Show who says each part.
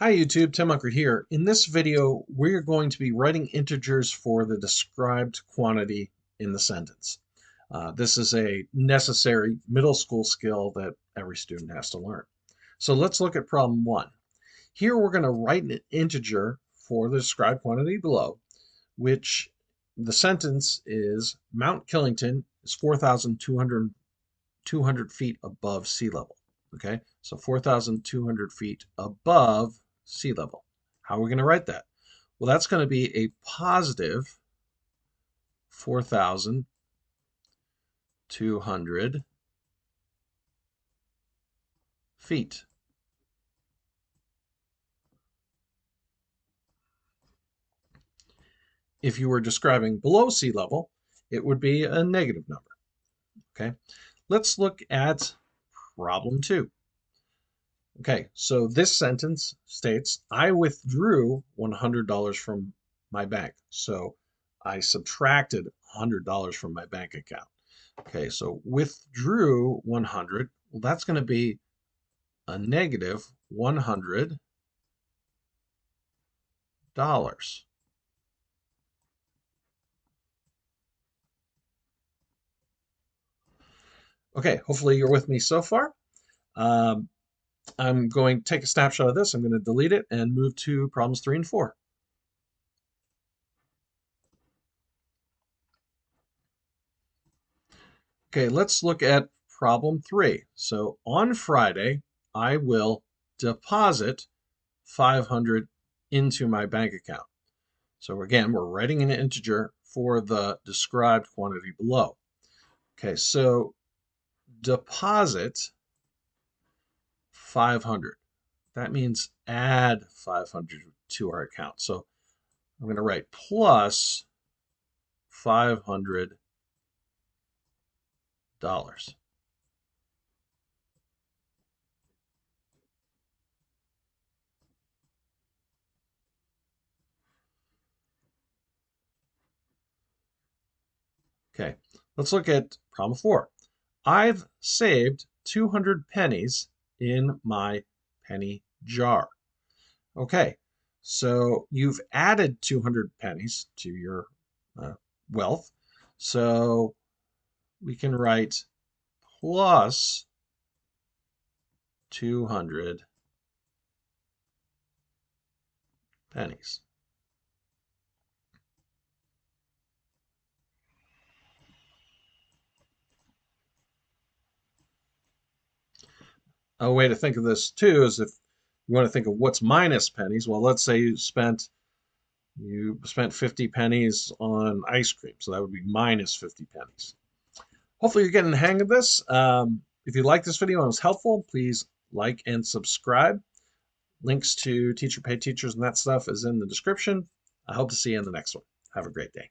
Speaker 1: Hi YouTube, Tim Unker here. In this video, we're going to be writing integers for the described quantity in the sentence. This is a necessary middle school skill that every student has to learn. So let's look at problem 1. Here we're going to write an integer for the described quantity below, which the sentence is Mount Killington is 4,200 feet above sea level. Okay, so 4,200 feet above sea level. How are we going to write that? Well, that's going to be a positive 4,200 feet. If you were describing below sea level, it would be a negative number. Okay, let's look at problem 2. Okay, so this sentence states, I withdrew $100 from my bank. So I subtracted $100 from my bank account. Okay, so withdrew 100, well, that's going to be a negative $100. Okay, hopefully you're with me so far. I'm going to take a snapshot of this. I'm going to delete it and move to problems 3 and 4. Okay, let's look at problem 3. So on Friday, I will deposit 500 into my bank account. So again, we're writing an integer for the described quantity below. Okay, so deposit 500. That means add 500 to our account. So I'm going to write plus $500. Okay, let's look at problem 4. I've saved 200 pennies in my penny jar. Okay, so you've added 200 pennies to your wealth. So we can write plus 200 pennies. A way to think of this too is if you want to think of what's minus pennies, well, let's say you spent 50 pennies on ice cream, so that would be minus 50 pennies. Hopefully you're getting the hang of this. If you like this video and it was helpful, please like and subscribe. Links to Teacher Pay Teachers and that stuff is in the description. I hope to see you in the next one. Have a great day.